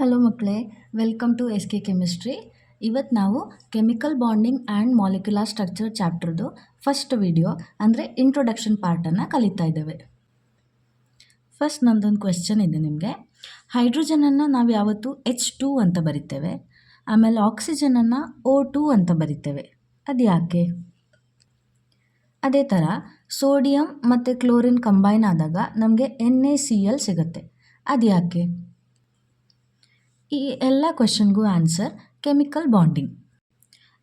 Hello ಮಕ್ಕಳೇ, welcome to S K chemistry. ಇವತ್ತು ನಾವು chemical bonding and molecular structure ಚಾಪ್ಟರ್ದು ಫಸ್ಟ್ ವಿಡಿಯೋ ಅಂದರೆ ಇಂಟ್ರೊಡಕ್ಷನ್ ಪಾರ್ಟನ್ನು ಕಲಿತಾ ಇದ್ದೇವೆ. ಫಸ್ಟ್ ನಂದೊಂದು ಕ್ವೆಶ್ಚನ್ ಇದೆ ನಿಮಗೆ. ಹೈಡ್ರೋಜನನ್ನು ನಾವು ಯಾವತ್ತೂ H2 ಅಂತ ಬರಿತೇವೆ, ಆಮೇಲೆ ಆಕ್ಸಿಜನನ್ನು O2 ಅಂತ ಬರಿತೇವೆ. ಅದು ಯಾಕೆ? ಅದೇ ಥರ ಸೋಡಿಯಂ ಮತ್ತು ಕ್ಲೋರಿನ್ ಕಂಬೈನ್ ಆದಾಗ ನಮಗೆ NaCl ಸಿಗುತ್ತೆ. ಅದು ಯಾಕೆ? ಈ ಎಲ್ಲ ಕ್ವೆಶನ್ಗೂ ಆನ್ಸರ್ ಕೆಮಿಕಲ್ ಬಾಂಡಿಂಗ್.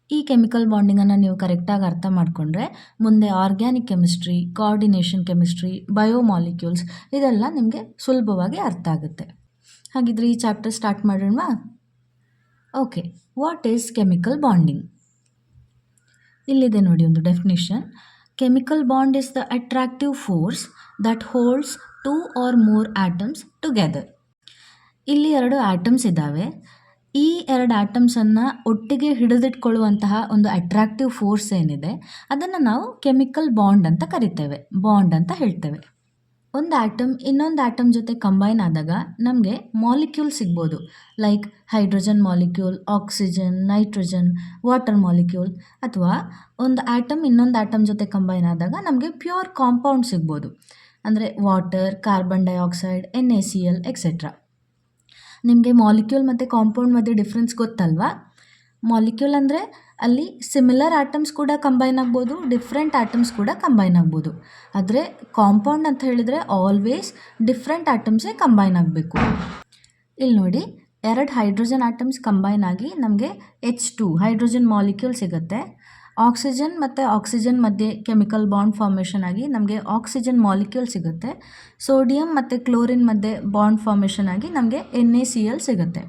ಈ ಕೆಮಿಕಲ್ ಬಾಂಡಿಂಗನ್ನು ನೀವು ಕರೆಕ್ಟಾಗಿ ಅರ್ಥ ಮಾಡಿಕೊಂಡ್ರೆ ಮುಂದೆ organic chemistry, coordination chemistry, biomolecules ಇದೆಲ್ಲ ನಿಮಗೆ ಸುಲಭವಾಗಿ ಅರ್ಥ ಆಗುತ್ತೆ. ಹಾಗಿದ್ರೆ ಈ ಚಾಪ್ಟರ್ ಸ್ಟಾರ್ಟ್ ಮಾಡೋಣವಾ? Okay, what is chemical bonding? ಇಲ್ಲಿದೆ ನೋಡಿ ಒಂದು definition. Chemical bond is the attractive force that holds 2 or more atoms together. ಇಲ್ಲಿ 2 ಆಟಮ್ಸ್ ಇದ್ದಾವೆ. ಈ 2 ಆಟಮ್ಸನ್ನು ಒಟ್ಟಿಗೆ ಹಿಡಿದಿಟ್ಕೊಳ್ಳುವಂತಹ ಒಂದು ಅಟ್ರಾಕ್ಟಿವ್ ಫೋರ್ಸ್ ಏನಿದೆ ಅದನ್ನು ನಾವು ಕೆಮಿಕಲ್ ಬಾಂಡ್ ಅಂತ ಕರಿತೇವೆ, ಬಾಂಡ್ ಅಂತ ಹೇಳ್ತೇವೆ. ಒಂದು ಆಟಮ್ ಇನ್ನೊಂದು ಆಟಮ್ ಜೊತೆ ಕಂಬೈನ್ ಆದಾಗ ನಮಗೆ ಮಾಲಿಕ್ಯೂಲ್ ಸಿಗ್ಬೋದು. Like hydrogen molecule, oxygen, nitrogen, water molecule. ಅಥವಾ ಒಂದು ಆಟಮ್ ಇನ್ನೊಂದು ಆಟಮ್ ಜೊತೆ ಕಂಬೈನ್ ಆದಾಗ ನಮಗೆ ಪ್ಯೂರ್ ಕಾಂಪೌಂಡ್ ಸಿಗ್ಬೋದು. ಅಂದರೆ water, carbon dioxide, NaCl etcetera. ನಿಮಗೆ ಮಾಲಿಕ್ಯೂಲ್ ಮತ್ತು ಕಾಂಪೌಂಡ್ ಮಧ್ಯೆ ಡಿಫ್ರೆನ್ಸ್ ಗೊತ್ತಲ್ವಾ? ಮಾಲಿಕ್ಯೂಲ್ ಅಂದರೆ ಅಲ್ಲಿ ಸಿಮಿಲರ್ ಆಟಮ್ಸ್ ಕೂಡ ಕಂಬೈನ್ ಆಗ್ಬೋದು, ಡಿಫ್ರೆಂಟ್ ಆಟಮ್ಸ್ ಕೂಡ ಕಂಬೈನ್ ಆಗ್ಬೋದು. ಆದರೆ ಕಾಂಪೌಂಡ್ ಅಂತ ಹೇಳಿದರೆ ಆಲ್ವೇಸ್ ಡಿಫ್ರೆಂಟ್ ಆಟಮ್ಸೇ ಕಂಬೈನ್ ಆಗಬೇಕು. ಇಲ್ಲಿ ನೋಡಿ, 2 ಹೈಡ್ರೋಜನ್ ಆಟಮ್ಸ್ ಕಂಬೈನ್ ಆಗಿ ನಮಗೆ H2 ಹೈಡ್ರೋಜನ್ ಮಾಲಿಕ್ಯೂಲ್ ಸಿಗುತ್ತೆ. ಆಕ್ಸಿಜನ್ ಮತ್ತು ಆಕ್ಸಿಜನ್ ಮಧ್ಯೆ ಕೆಮಿಕಲ್ ಬಾಂಡ್ ಫಾರ್ಮೇಷನ್ ಆಗಿ ನಮಗೆ ಆಕ್ಸಿಜನ್ ಮಾಲಿಕ್ಯೂಲ್ ಸಿಗುತ್ತೆ. ಸೋಡಿಯಂ ಮತ್ತು ಕ್ಲೋರಿನ್ ಮಧ್ಯೆ ಬಾಂಡ್ ಫಾರ್ಮೇಷನ್ ಆಗಿ ನಮಗೆ NaCl ಸಿಗುತ್ತೆ.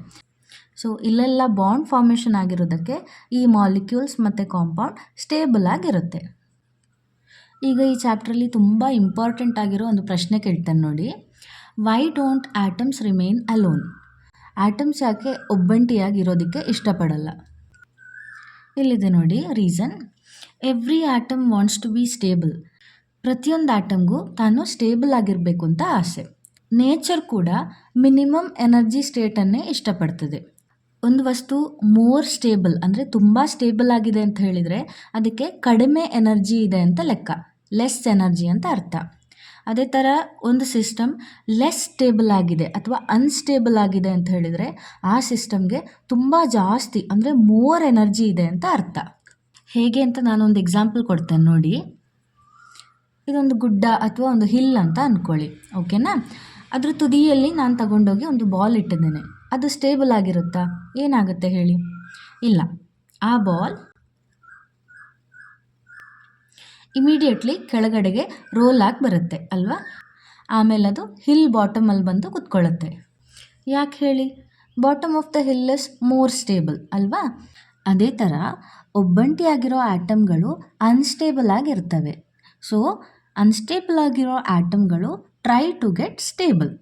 ಸೊ ಇಲ್ಲೆಲ್ಲ ಬಾಂಡ್ ಫಾರ್ಮೇಷನ್ ಆಗಿರೋದಕ್ಕೆ ಈ ಮಾಲಿಕ್ಯೂಲ್ಸ್ ಮತ್ತು ಕಾಂಪೌಂಡ್ ಸ್ಟೇಬಲ್ ಆಗಿರುತ್ತೆ. ಈಗ ಈ ಚಾಪ್ಟ್ರಲ್ಲಿ ತುಂಬ ಇಂಪಾರ್ಟೆಂಟ್ ಆಗಿರೋ ಒಂದು ಪ್ರಶ್ನೆ ಕೇಳ್ತೇನೆ ನೋಡಿ. Why don't atoms remain alone? Atoms ಯಾಕೆ ಒಬ್ಬಂಟಿಯಾಗಿರೋದಕ್ಕೆ ಇಷ್ಟಪಡಲ್ಲ? ಇಲ್ಲಿದೆ ನೋಡಿ reason. Every atom wants to be stable. ಪ್ರತಿಯೊಂದು ಆಟಮ್ಗೂ ತಾನು ಸ್ಟೇಬಲ್ ಆಗಿರಬೇಕು ಅಂತ ಆಸೆ. ನೇಚರ್ ಕೂಡ ಮಿನಿಮಮ್ ಎನರ್ಜಿ ಸ್ಟೇಟನ್ನೇ ಇಷ್ಟಪಡ್ತದೆ. ಒಂದು ವಸ್ತು ಮೋರ್ ಸ್ಟೇಬಲ್ ಅಂದರೆ ತುಂಬ ಸ್ಟೇಬಲ್ ಆಗಿದೆ ಅಂತ ಹೇಳಿದರೆ ಅದಕ್ಕೆ ಕಡಿಮೆ ಎನರ್ಜಿ ಇದೆ ಅಂತ ಲೆಕ್ಕ, ಲೆಸ್ ಎನರ್ಜಿ ಅಂತ ಅರ್ಥ. ಅದೇ ಥರ ಒಂದು ಸಿಸ್ಟಮ್ ಲೆಸ್ ಸ್ಟೇಬಲ್ ಆಗಿದೆ ಅಥವಾ ಅನ್ಸ್ಟೇಬಲ್ ಆಗಿದೆ ಅಂತ ಹೇಳಿದರೆ ಆ ಸಿಸ್ಟಮ್ಗೆ ತುಂಬ ಜಾಸ್ತಿ ಅಂದರೆ ಮೋರ್ ಎನರ್ಜಿ ಇದೆ ಅಂತ ಅರ್ಥ. ಹೇಗೆ ಅಂತ ನಾನೊಂದು ಎಕ್ಸಾಂಪಲ್ ಕೊಡ್ತೇನೆ ನೋಡಿ. ಇದೊಂದು ಗುಡ್ಡ ಅಥವಾ ಒಂದು ಹಿಲ್ ಅಂತ ಅಂದ್ಕೊಳ್ಳಿ, ಓಕೆನಾ? ಅದ್ರ ತುದಿಯಲ್ಲಿ ನಾನು ತಗೊಂಡೋಗಿ ಒಂದು ಬಾಲ್ ಇಟ್ಟಿದ್ದೇನೆ. ಅದು ಸ್ಟೇಬಲ್ ಆಗಿರುತ್ತಾ? ಏನಾಗುತ್ತೆ ಹೇಳಿ? ಇಲ್ಲ. ಆ ಬಾಲ್ ಇಮಿಡಿಯೇಟ್ಲಿ ಕೆಳಗಡೆಗೆ ರೋಲ್ ಆಗಿ ಬರುತ್ತೆ ಅಲ್ವಾ? ಆಮೇಲೆ ಅದು ಹಿಲ್ ಬಾಟಮಲ್ಲಿ ಬಂದು ಕುತ್ಕೊಳ್ಳುತ್ತೆ. ಯಾಕೆ ಹೇಳಿ? Bottom of the hill is more stable ಅಲ್ವಾ? ಅದೇ ಥರ ಒಬ್ಬಂಟಿಯಾಗಿರೋ ಆಟಮ್ಗಳು ಅನ್ಸ್ಟೇಬಲ್ ಆಗಿರ್ತವೆ. ಸೊ ಅನ್ಸ್ಟೇಬಲ್ ಆಗಿರೋ ಆಟಮ್ಗಳು try to get stable.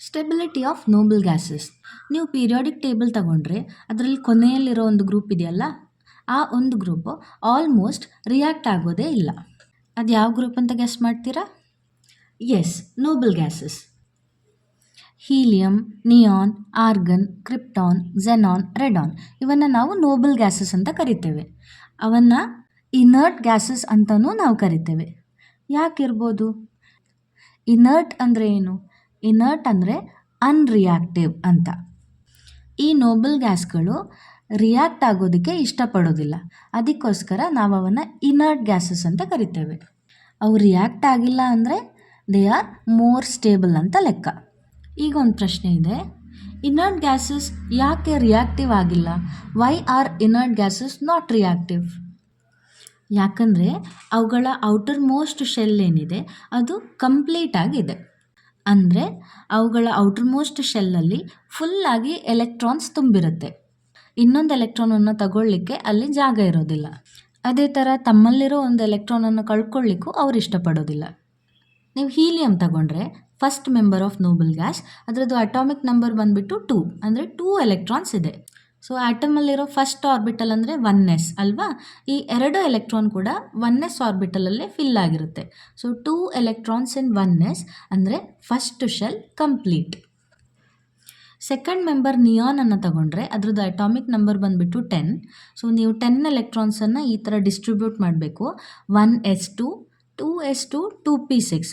Stability of noble gases. ನೀವು ಪೀರಿಯಾಡಿಕ್ ಟೇಬಲ್ ತಗೊಂಡ್ರೆ ಅದರಲ್ಲಿ ಕೊನೆಯಲ್ಲಿರೋ ಒಂದು ಗ್ರೂಪ್ ಇದೆಯಲ್ಲ, ಆ ಒಂದು ಗ್ರೂಪು ಆಲ್ಮೋಸ್ಟ್ ರಿಯಾಕ್ಟ್ ಆಗೋದೇ ಇಲ್ಲ. ಅದು ಯಾವ ಗ್ರೂಪ್ ಅಂತ ಗೆಸ್ ಮಾಡ್ತೀರಾ? Yes, noble gases. Helium, neon, argon, krypton, xenon, radon ಇವನ್ನು ನಾವು ನೋಬಲ್ ಗ್ಯಾಸಸ್ ಅಂತ ಕರಿತೇವೆ. ಅವನ್ನು ಇನರ್ಟ್ ಗ್ಯಾಸಸ್ ಅಂತಲೂ ನಾವು ಕರಿತೇವೆ. ಯಾಕಿರ್ಬೋದು? ಇನರ್ಟ್ ಅಂದರೆ ಏನು? ಇನರ್ಟ್ ಅಂದರೆ ಅನ್ರಿಯಾಕ್ಟಿವ್ ಅಂತ. ಈ ನೋಬಲ್ ಗ್ಯಾಸ್ಗಳು ರಿಯಾಕ್ಟ್ ಆಗೋದಕ್ಕೆ ಇಷ್ಟಪಡೋದಿಲ್ಲ. ಅದಕ್ಕೋಸ್ಕರ ನಾವು ಅವನ್ನು ಇನರ್ಟ್ ಗ್ಯಾಸಸ್ ಅಂತ ಕರಿತೇವೆ. ಅವು ರಿಯಾಕ್ಟ್ ಆಗಿಲ್ಲ ಅಂದರೆ ದೇ ಆರ್ ಮೋರ್ ಸ್ಟೇಬಲ್ ಅಂತ ಲೆಕ್ಕ. ಈಗ ಒಂದು ಪ್ರಶ್ನೆ ಇದೆ, ಇನರ್ಟ್ ಗ್ಯಾಸಸ್ ಯಾಕೆ ರಿಯಾಕ್ಟಿವ್ ಆಗಿಲ್ಲ? Why are inert gases not reactive? ಯಾಕಂದರೆ ಅವುಗಳ ಔಟರ್ ಮೋಸ್ಟ್ ಶೆಲ್ ಏನಿದೆ ಅದು ಕಂಪ್ಲೀಟ್ ಆಗಿದೆ. ಅಂದರೆ ಅವುಗಳ ಔಟರ್ ಮೋಸ್ಟ್ ಶೆಲ್ಲಲ್ಲಿ ಫುಲ್ಲಾಗಿ ಎಲೆಕ್ಟ್ರಾನ್ಸ್ ತುಂಬಿರುತ್ತೆ. ಇನ್ನೊಂದು ಎಲೆಕ್ಟ್ರಾನನ್ನು ತಗೊಳ್ಳಿಕ್ಕೆ ಅಲ್ಲಿ ಜಾಗ ಇರೋದಿಲ್ಲ. ಅದೇ ಥರ ತಮ್ಮಲ್ಲಿರೋ ಒಂದು ಎಲೆಕ್ಟ್ರಾನನ್ನು ಕಳ್ಕೊಳ್ಳಿಕ್ಕೂ ಅವ್ರು ಇಷ್ಟಪಡೋದಿಲ್ಲ. ನೀವು ಹೀಲಿಯಂ ತಗೊಂಡ್ರೆ first member of Nobel gas, ಅದರದ್ದು ಅಟಾಮಿಕ್ ನಂಬರ್ ಬಂದುಬಿಟ್ಟು 2 ಅಂದರೆ 2 ಎಲೆಕ್ಟ್ರಾನ್ಸ್ ಇದೆ. ಸೊ ಆಟಮಲ್ಲಿರೋ ಫಸ್ಟ್ ಆರ್ಬಿಟಲ್ ಅಂದರೆ 1s ಅಲ್ವಾ? ಈ 2 ಎಲೆಕ್ಟ್ರಾನ್ ಕೂಡ 1s ಆರ್ಬಿಟಲಲ್ಲೇ ಫಿಲ್ ಆಗಿರುತ್ತೆ. ಸೊ 2 ಎಲೆಕ್ಟ್ರಾನ್ಸ್ ಇನ್ 1s ಅಂದರೆ first shell complete. Second member ನಿಯಾನನ್ನು ತಗೊಂಡ್ರೆ ಅದ್ರದ್ದು ಅಟಾಮಿಕ್ ನಂಬರ್ ಬಂದುಬಿಟ್ಟು 10. ಸೊ ನೀವು 10 ಎಲೆಕ್ಟ್ರಾನ್ಸನ್ನು ಈ ಥರ ಡಿಸ್ಟ್ರಿಬ್ಯೂಟ್ ಮಾಡಬೇಕು. 1s2, 2s2, 2p6.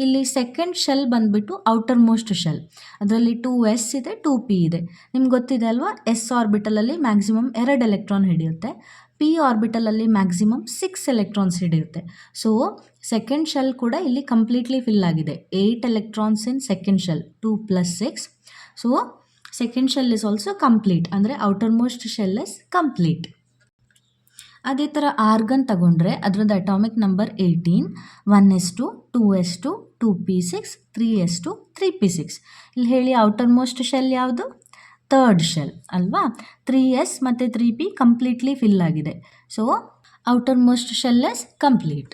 ಇಲ್ಲಿ ಸೆಕೆಂಡ್ ಶೆಲ್ ಬಂದುಬಿಟ್ಟು ಔಟರ್ ಮೋಸ್ಟ್ ಶೆಲ್. ಅದರಲ್ಲಿ 2s ಇದೆ, 2p ಇದೆ. ನಿಮ್ಗೆ ಗೊತ್ತಿದೆ ಅಲ್ವಾ, s ಆರ್ಬಿಟಲಲ್ಲಿ ಮ್ಯಾಕ್ಸಿಮಮ್ 2 ಎಲೆಕ್ಟ್ರಾನ್ ಹಿಡಿಯುತ್ತೆ, p ಆರ್ಬಿಟಲಲ್ಲಿ ಮ್ಯಾಕ್ಸಿಮಮ್ 6 ಎಲೆಕ್ಟ್ರಾನ್ಸ್ ಹಿಡಿಯುತ್ತೆ. ಸೊ ಸೆಕೆಂಡ್ ಶೆಲ್ ಕೂಡ ಇಲ್ಲಿ ಕಂಪ್ಲೀಟ್ಲಿ ಫಿಲ್ ಆಗಿದೆ. 8 electrons in second shell, 2 + 6. So second shell is also complete, ಅಂದರೆ outermost shell is complete. ಅದೇ ಥರ ಆರ್ಗನ್ ತಗೊಂಡ್ರೆ ಅದರದ್ದು atomic number 18, 1s2, 2s2, 2p6, 3s2, 3p6. ಇಲ್ಲಿ ಹೇಳಿ ಔಟರ್ ಮೋಸ್ಟ್ ಶೆಲ್ ಯಾವುದು? ಥರ್ಡ್ ಶೆಲ್ ಅಲ್ವಾ. 3s ಮತ್ತು 3p ಕಂಪ್ಲೀಟ್ಲಿ ಫಿಲ್ ಆಗಿದೆ. So outer most shell is complete.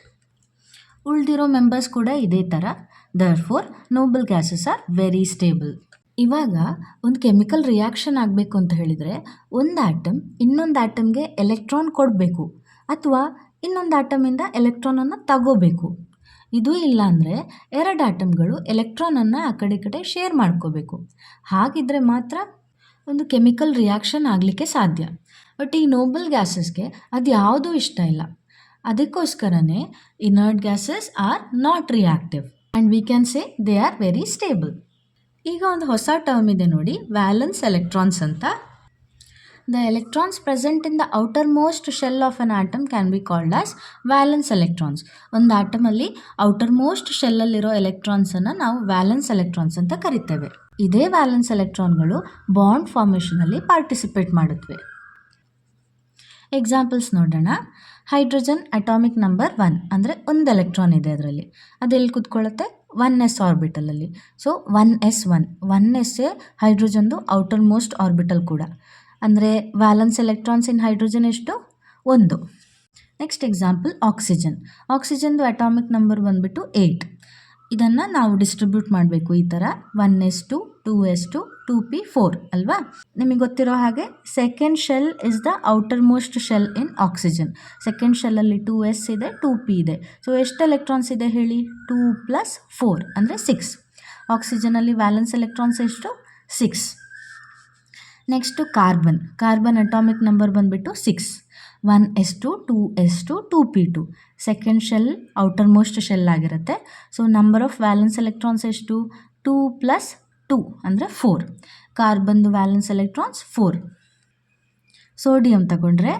ಉಳಿದಿರೋ ಮೆಂಬರ್ಸ್ ಕೂಡ ಇದೇ ಥರ. Therefore Nobel gases R very stable. ಇವಾಗ ಒಂದು ಕೆಮಿಕಲ್ ರಿಯಾಕ್ಷನ್ ಆಗಬೇಕು ಅಂತ ಹೇಳಿದರೆ ಒಂದು ಆಟಮ್ ಇನ್ನೊಂದು ಆಟಮ್ಗೆ ಎಲೆಕ್ಟ್ರಾನ್ ಕೊಡಬೇಕು ಅಥವಾ ಇನ್ನೊಂದು ಆಟಮಿಂದ ಎಲೆಕ್ಟ್ರಾನನ್ನು ತಗೋಬೇಕು. ಇದು ಇಲ್ಲ ಅಂದರೆ 2 ಆಟಮ್ಗಳು ಎಲೆಕ್ಟ್ರಾನನ್ನು ಆ ಕಡೆ ಈ ಕಡೆ ಶೇರ್ ಮಾಡ್ಕೋಬೇಕು. ಹಾಗಿದ್ರೆ ಮಾತ್ರ ಒಂದು ಕೆಮಿಕಲ್ ರಿಯಾಕ್ಷನ್ ಆಗಲಿಕ್ಕೆ ಸಾಧ್ಯ. ಬಟ್ ಈ ನೋಬಲ್ ಗ್ಯಾಸಸ್ಗೆ ಅದು ಯಾವುದೂ ಇಷ್ಟ ಇಲ್ಲ. ಅದಕ್ಕೋಸ್ಕರನೇ inert gases are not reactive and we can say they are very stable. ಈಗ ಒಂದು ಹೊಸ ಟರ್ಮ್ ಇದೆ ನೋಡಿ, ವ್ಯಾಲೆನ್ಸ್ ಎಲೆಕ್ಟ್ರಾನ್ಸ್ ಅಂತ. The electrons present in the outermost shell of an atom can be called as valence electrons. ಒಂದು ಆಟಮಲ್ಲಿ outer most ಶೆಲ್ಲಲ್ಲಿರೋ ಎಲೆಕ್ಟ್ರಾನ್ಸನ್ನು ನಾವು valence electrons ಅಂತ ಕರಿತೇವೆ. ಇದೇ ವ್ಯಾಲೆನ್ಸ್ ಎಲೆಕ್ಟ್ರಾನ್ಗಳು ಬಾಂಡ್ ಫಾರ್ಮೇಷನಲ್ಲಿ ಪಾರ್ಟಿಸಿಪೇಟ್ ಮಾಡುತ್ತವೆ. ಎಕ್ಸಾಂಪಲ್ಸ್ ನೋಡೋಣ. ಹೈಡ್ರೋಜನ್ ಅಟಾಮಿಕ್ ನಂಬರ್ 1, ಅಂದರೆ ಒಂದು ಎಲೆಕ್ಟ್ರಾನ್ ಇದೆ ಅದರಲ್ಲಿ. ಅದೆಲ್ಲಿ ಕೂತ್ಕೊಳ್ಳುತ್ತೆ? 1s ಆರ್ಬಿಟಲಲ್ಲಿ. ಸೊ 1s1, 1s ಹೈಡ್ರೋಜನ್ದು ಔಟರ್ ಮೋಸ್ಟ್ ಆರ್ಬಿಟಲ್ ಕೂಡ. ಅಂದರೆ ವ್ಯಾಲೆನ್ಸ್ ಎಲೆಕ್ಟ್ರಾನ್ಸ್ ಇನ್ ಹೈಡ್ರೋಜನ್ ಎಷ್ಟು? 1. Next example oxygen. ಆಕ್ಸಿಜನ್ದು ಅಟಾಮಿಕ್ ನಂಬರ್ ಬಂದುಬಿಟ್ಟು 8. ಇದನ್ನು ನಾವು ಡಿಸ್ಟ್ರಿಬ್ಯೂಟ್ ಮಾಡಬೇಕು ಈ ಥರ 1s2, 2s2, 2p4 ಅಲ್ವಾ. ನಿಮಗೆ ಗೊತ್ತಿರೋ ಹಾಗೆ second shell is the outermost shell in oxygen. Second ಶೆಲ್ಲಲ್ಲಿ 2s ಇದೆ, 2p ಇದೆ. ಸೊ ಎಷ್ಟು ಎಲೆಕ್ಟ್ರಾನ್ಸ್ ಇದೆ ಹೇಳಿ? 2 + 4 ಅಂದರೆ 6. ಆಕ್ಸಿಜನಲ್ಲಿ ವ್ಯಾಲೆನ್ಸ್ ಎಲೆಕ್ಟ್ರಾನ್ಸ್ ಎಷ್ಟು? 6. ನೆಕ್ಸ್ಟು ಕಾರ್ಬನ್ ಅಟಾಮಿಕ್ ನಂಬರ್ ಬಂದುಬಿಟ್ಟು 6. 1s2, 2s2, 2p2. Second shell outermost shell ಆಗಿರುತ್ತೆ. So number of valence electrons ಎಷ್ಟು? 2 + 2 ಅಂದರೆ 4. ಕಾರ್ಬನ್ದು ವ್ಯಾಲೆನ್ಸ್ ಎಲೆಕ್ಟ್ರಾನ್ಸ್ 4. ಸೋಡಿಯಂ ತಗೊಂಡ್ರೆ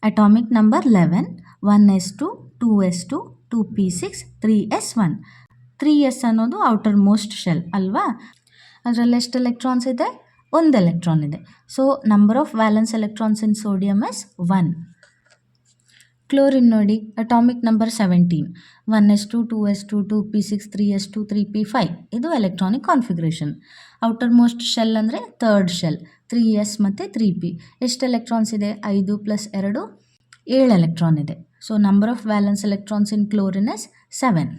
atomic number 11. 1s2, 2s2, 2p6, 3s1. 3s ಅನ್ನೋದು ಔಟರ್ ಮೋಸ್ಟ್ ಶೆಲ್ ಅಲ್ವಾ. ಅದರಲ್ಲಿ ಎಷ್ಟು ಎಲೆಕ್ಟ್ರಾನ್ಸ್ ಇದೆ? 1 ಎಲೆಕ್ಟ್ರಾನ್ ಇದೆ. So number of valence electrons in sodium is 1. Chlorine ನೋಡಿ, atomic number 17. 1s2, 2s2, 2p6, 3s2, 3p5. ಇದು electronic configuration. Outermost shell ಅಂದರೆ third shell, 3s ಮತ್ತು 3p. ಎಷ್ಟು ಎಲೆಕ್ಟ್ರಾನ್ಸ್ ಇದೆ? 5 + 2 7 ಎಲೆಕ್ಟ್ರಾನ್ ಇದೆ. So number of valence electrons in chlorine is 7.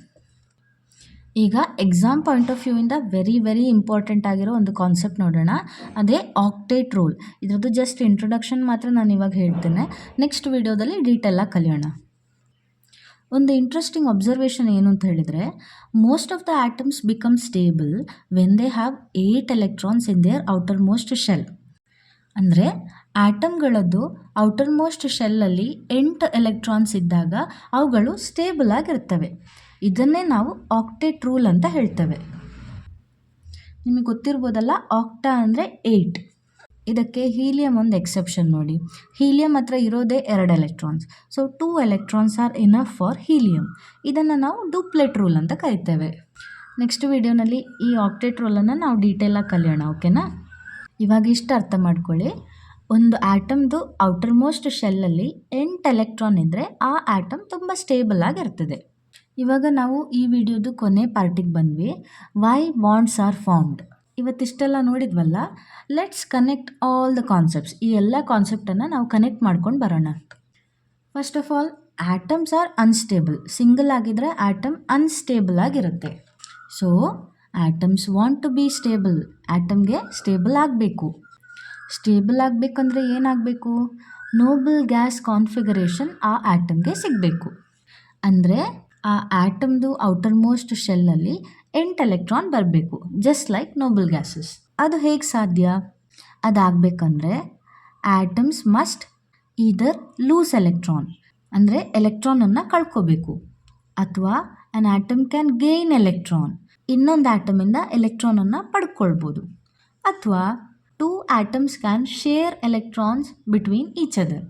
ಈಗ exam point of ವ್ಯೂಯಿಂದ very important ಆಗಿರೋ ಒಂದು ಕಾನ್ಸೆಪ್ಟ್ ನೋಡೋಣ. ಅದೇ ಆಕ್ಟೇಟ್ ರೂಲ್. ಇದರದ್ದು ಜಸ್ಟ್ ಇಂಟ್ರೊಡಕ್ಷನ್ ಮಾತ್ರ ನಾನು ಇವಾಗ ಹೇಳ್ತೇನೆ. ನೆಕ್ಸ್ಟ್ ವಿಡಿಯೋದಲ್ಲಿ ಡೀಟೇಲಾಗಿ ಕಲಿಯೋಣ. ಒಂದು ಇಂಟ್ರೆಸ್ಟಿಂಗ್ ಅಬ್ಸರ್ವೇಷನ್ ಏನು ಅಂತ ಹೇಳಿದರೆ, most of the atoms become stable when they have 8 electrons in their outer most shell. ಅಂದರೆ ಆಟಮ್ಗಳದ್ದು ಔಟರ್ ಮೋಸ್ಟ್ ಶೆಲ್ಲಲ್ಲಿ 8 ಎಲೆಕ್ಟ್ರಾನ್ಸ್ ಇದ್ದಾಗ ಅವುಗಳು ಸ್ಟೇಬಲ್ ಆಗಿರ್ತವೆ. ಇದನ್ನೇ ನಾವು ಆಕ್ಟೇಟ್ ರೂಲ್ ಅಂತ ಹೇಳ್ತೇವೆ. ನಿಮಗೆ ಗೊತ್ತಿರ್ಬೋದಲ್ಲ, ಆಕ್ಟಾ ಅಂದರೆ 8. ಇದಕ್ಕೆ ಹೀಲಿಯಂ ಒಂದು ಎಕ್ಸೆಪ್ಷನ್ ನೋಡಿ. ಹೀಲಿಯಂ ಹತ್ರ ಇರೋದೇ 2 electrons. So 2 electrons R enough for helium. ಇದನ್ನು ನಾವು ಡೂಪ್ಲೆಟ್ ರೂಲ್ ಅಂತ ಕರಿತೇವೆ. ನೆಕ್ಸ್ಟ್ ವಿಡಿಯೋನಲ್ಲಿ ಈ ಆಕ್ಟೇಟ್ ರೂಲನ್ನು ನಾವು ಡೀಟೇಲಾಗಿ ಕಲಿಯೋಣ, ಓಕೆನಾ. ಇವಾಗ ಇಷ್ಟು ಅರ್ಥ ಮಾಡ್ಕೊಳ್ಳಿ. ಒಂದು ಆಟಮ್ದು ಔಟರ್ ಮೋಸ್ಟ್ ಶೆಲ್ಲಲ್ಲಿ 8 ಎಲೆಕ್ಟ್ರಾನ್ ಇದ್ದರೆ ಆ ಆಟಮ್ ತುಂಬ ಸ್ಟೇಬಲ್ ಆಗಿರ್ತದೆ. ಇವಾಗ ನಾವು ಈ ವಿಡಿಯೋದು ಕೊನೆ ಪಾರ್ಟಿಗೆ ಬಂದ್ವಿ. Why bonds are formed. ಇವತ್ತಿಷ್ಟೆಲ್ಲ ನೋಡಿದ್ವಲ್ಲ, let's connect all the concepts. ಈ ಎಲ್ಲ ಕಾನ್ಸೆಪ್ಟನ್ನು ನಾವು ಕನೆಕ್ಟ್ ಮಾಡ್ಕೊಂಡು ಬರೋಣ. First of all, atoms are unstable. Single ಆಗಿದ್ದರೆ ಆಟಮ್ ಅನ್ಸ್ಟೇಬಲ್ ಆಗಿರುತ್ತೆ. So atoms want to be stable. ಆಟಮ್ಗೆ ಸ್ಟೇಬಲ್ ಆಗಬೇಕು. ಸ್ಟೇಬಲ್ ಆಗಬೇಕಂದ್ರೆ ಏನಾಗಬೇಕು? ನೋಬಲ್ ಗ್ಯಾಸ್ ಕಾನ್ಫಿಗರೇಷನ್ ಆ ಆಟಮ್ಗೆ ಸಿಗಬೇಕು. ಅಂದರೆ ಆ ಆಟಮ್ದು ಔಟರ್ ಮೋಸ್ಟ್ ಶೆಲ್ಲಲ್ಲಿ 8 ಎಲೆಕ್ಟ್ರಾನ್ ಬರಬೇಕು, ಜಸ್ಟ್ ಲೈಕ್ ನೋಬಲ್ ಗ್ಯಾಸಸ್. ಅದು ಹೇಗೆ ಸಾಧ್ಯ? ಅದಾಗಬೇಕಂದ್ರೆ atoms must either lose electron ಅಂದರೆ ಎಲೆಕ್ಟ್ರಾನನ್ನು ಕಳ್ಕೋಬೇಕು, ಅಥವಾ an atom can gain electron, ಇನ್ನೊಂದು ಆಟಮಿಂದ ಎಲೆಕ್ಟ್ರಾನನ್ನು ಪಡ್ಕೊಳ್ಬೋದು, ಅಥವಾ two atoms can share electrons between each other.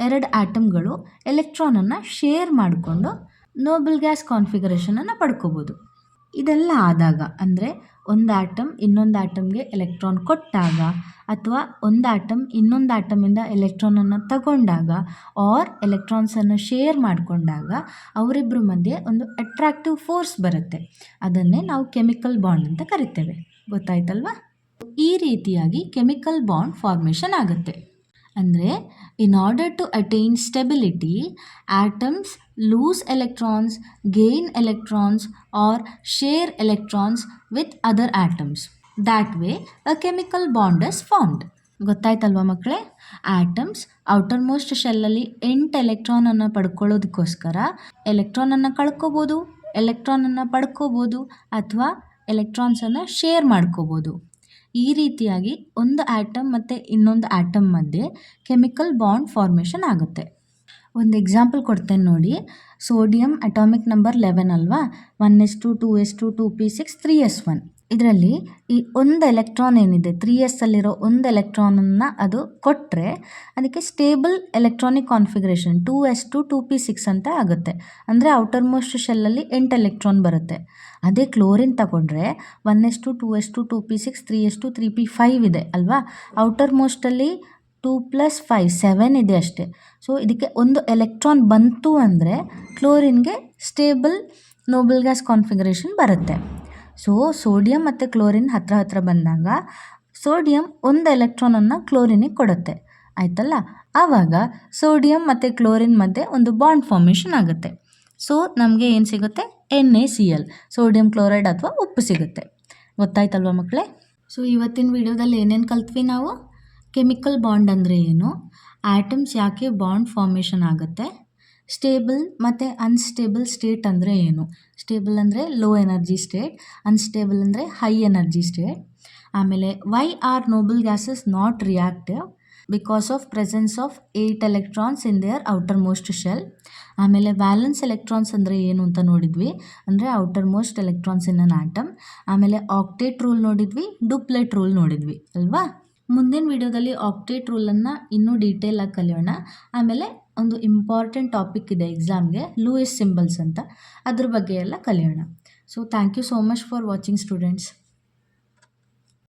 ಎರಡು ಆಟಮ್ಗಳು ಎಲೆಕ್ಟ್ರಾನನ್ನು ಶೇರ್ ಮಾಡಿಕೊಂಡು ನೋಬಲ್ ಗ್ಯಾಸ್ ಕಾನ್ಫಿಗರೇಷನನ್ನು ಪಡ್ಕೋಬೋದು. ಇದೆಲ್ಲ ಆದಾಗ ಅಂದರೆ ಒಂದು ಆಟಮ್ ಇನ್ನೊಂದು ಆಟಮ್ಗೆ ಎಲೆಕ್ಟ್ರಾನ್ ಕೊಟ್ಟಾಗ, ಅಥವಾ ಒಂದು ಆಟಮ್ ಇನ್ನೊಂದು ಆಟಮಿಂದ ಎಲೆಕ್ಟ್ರಾನನ್ನು ತಗೊಂಡಾಗ, ಆರ್ ಎಲೆಕ್ಟ್ರಾನ್ಸನ್ನು ಶೇರ್ ಮಾಡಿಕೊಂಡಾಗ ಅವರಿಬ್ಬರ ಮಧ್ಯೆ ಒಂದು ಅಟ್ರಾಕ್ಟಿವ್ ಫೋರ್ಸ್ ಬರುತ್ತೆ. ಅದನ್ನೇ ನಾವು ಕೆಮಿಕಲ್ ಬಾಂಡ್ ಅಂತ ಕರಿತೇವೆ. ಗೊತ್ತಾಯ್ತಲ್ವಾ? ಈ ರೀತಿಯಾಗಿ ಕೆಮಿಕಲ್ ಬಾಂಡ್ ಫಾರ್ಮೇಷನ್ ಆಗುತ್ತೆ. ಅಂದರೆ in order to attain stability, atoms lose electrons, gain electrons or share electrons with other atoms. That way a chemical bond is formed. ಗೊತ್ತಾಯ್ತಲ್ವ ಮಕ್ಕಳೇ? ಆಟಮ್ಸ್ ಔಟರ್ ಮೋಸ್ಟ್ ಶೆಲ್ಲಲ್ಲಿ 8 ಎಲೆಕ್ಟ್ರಾನನ್ನು ಪಡ್ಕೊಳ್ಳೋದಕ್ಕೋಸ್ಕರ ಎಲೆಕ್ಟ್ರಾನನ್ನು ಕಳ್ಕೊಬೋದು, ಎಲೆಕ್ಟ್ರಾನನ್ನು ಪಡ್ಕೋಬೋದು, ಅಥವಾ ಎಲೆಕ್ಟ್ರಾನ್ಸನ್ನು ಶೇರ್ ಮಾಡ್ಕೋಬೋದು. ಈ ರೀತಿಯಾಗಿ ಒಂದು ಆಟಮ್ ಮತ್ತು ಇನ್ನೊಂದು ಆಟಮ್ ಮಧ್ಯೆ ಕೆಮಿಕಲ್ ಬಾಂಡ್ ಫಾರ್ಮೇಷನ್ ಆಗುತ್ತೆ. ಒಂದು ಎಕ್ಸಾಂಪಲ್ ಕೊಡ್ತೇನೆ ನೋಡಿ. ಸೋಡಿಯಂ ಅಟಾಮಿಕ್ ನಂಬರ್ 11 ಅಲ್ವಾ? 1s2 2s2 2p6 3s1. ಇದರಲ್ಲಿ ಈ ಒಂದು ಎಲೆಕ್ಟ್ರಾನ್ ಏನಿದೆ 3s ಅಲ್ಲಿರೋ ಒಂದು ಎಲೆಕ್ಟ್ರಾನನ್ನು ಅದು ಕೊಟ್ಟರೆ ಅದಕ್ಕೆ stable electronic configuration 2s2 2p6 ಅಂತ ಆಗುತ್ತೆ. ಅಂದರೆ ಔಟರ್ ಮೋಸ್ಟ್ ಶೆಲ್ಲಲ್ಲಿ 8 ಎಲೆಕ್ಟ್ರಾನ್ ಬರುತ್ತೆ. ಅದೇ ಕ್ಲೋರಿನ್ ತಗೊಂಡ್ರೆ 1s2 2s2 2p6 3s2 3p5 ಇದೆ ಅಲ್ವಾ? ಔಟರ್ ಮೋಸ್ಟಲ್ಲಿ 2 + 5 7 ಇದೆ ಅಷ್ಟೇ. ಸೊ ಇದಕ್ಕೆ ಒಂದು ಎಲೆಕ್ಟ್ರಾನ್ ಬಂತು ಅಂದರೆ ಕ್ಲೋರಿನ್ಗೆ ಸ್ಟೇಬಲ್ ನೋಬಲ್ ಗ್ಯಾಸ್ ಕಾನ್ಫಿಗರೇಷನ್ ಬರುತ್ತೆ. ಸೊ ಸೋಡಿಯಂ ಮತ್ತು ಕ್ಲೋರಿನ್ ಹತ್ರ ಬಂದಾಗ ಸೋಡಿಯಂ ಒಂದು ಎಲೆಕ್ಟ್ರಾನನ್ನು ಕ್ಲೋರಿನಿಗೆ ಕೊಡುತ್ತೆ, ಆಯ್ತಲ್ಲ? ಆವಾಗ ಸೋಡಿಯಂ ಮತ್ತು ಕ್ಲೋರಿನ್ ಮಧ್ಯೆ ಒಂದು ಬಾಂಡ್ ಫಾರ್ಮೇಷನ್ ಆಗುತ್ತೆ. ಸೊ ನಮಗೆ ಏನು ಸಿಗುತ್ತೆ? NaCl, ಸೋಡಿಯಂ ಕ್ಲೋರೈಡ್ ಅಥವಾ ಉಪ್ಪು ಸಿಗುತ್ತೆ. ಗೊತ್ತಾಯ್ತಲ್ವ ಮಕ್ಕಳೇ? ಸೊ ಇವತ್ತಿನ ವಿಡಿಯೋದಲ್ಲಿ ಏನೇನು ಕಲ್ತ್ವಿ ನಾವು? ಕೆಮಿಕಲ್ ಬಾಂಡ್ ಅಂದರೆ ಏನು, ಆಟಮ್ಸ್ ಯಾಕೆ ಬಾಂಡ್ ಫಾರ್ಮೇಷನ್ ಆಗುತ್ತೆ, ಸ್ಟೇಬಲ್ ಮತ್ತು ಅನ್ಸ್ಟೇಬಲ್ ಸ್ಟೇಟ್ ಅಂದರೆ ಏನು, ಸ್ಟೇಬಲ್ ಅಂದರೆ ಲೋ ಎನರ್ಜಿ ಸ್ಟೇಟ್, ಅನ್ಸ್ಟೇಬಲ್ ಅಂದರೆ ಹೈ ಎನರ್ಜಿ ಸ್ಟೇಟ್. ಆಮೇಲೆ why are Nobel gases not reactive because of presence of 8 electrons in their outer most shell. ಆಮೇಲೆ ವ್ಯಾಲೆನ್ಸ್ ಎಲೆಕ್ಟ್ರಾನ್ಸ್ ಅಂದರೆ ಏನು ಅಂತ ನೋಡಿದ್ವಿ, ಅಂದರೆ outer most electrons in an atom. ಆಮೇಲೆ octet rule ನೋಡಿದ್ವಿ, ಡುಪ್ಲೆಟ್ ರೂಲ್ ನೋಡಿದ್ವಿ ಅಲ್ವಾ? ಮುಂದಿನ ವಿಡಿಯೋದಲ್ಲಿ ಆಕ್ಟೇಟ್ ರೂಲನ್ನು ಇನ್ನೂ ಡೀಟೇಲಾಗಿ ಕಲಿಯೋಣ. ಆಮೇಲೆ ಒಂದು ಇಂಪಾರ್ಟೆಂಟ್ ಟಾಪಿಕ್ ಇದೆ ಎಕ್ಸಾಮ್ಗೆ, ಲೂಯಿಸ್ ಸಿಂಬಲ್ಸ್ ಅಂತ, ಅದ್ರ ಬಗ್ಗೆ ಎಲ್ಲ ಕಲಿಯೋಣ. So thank you so much for watching students.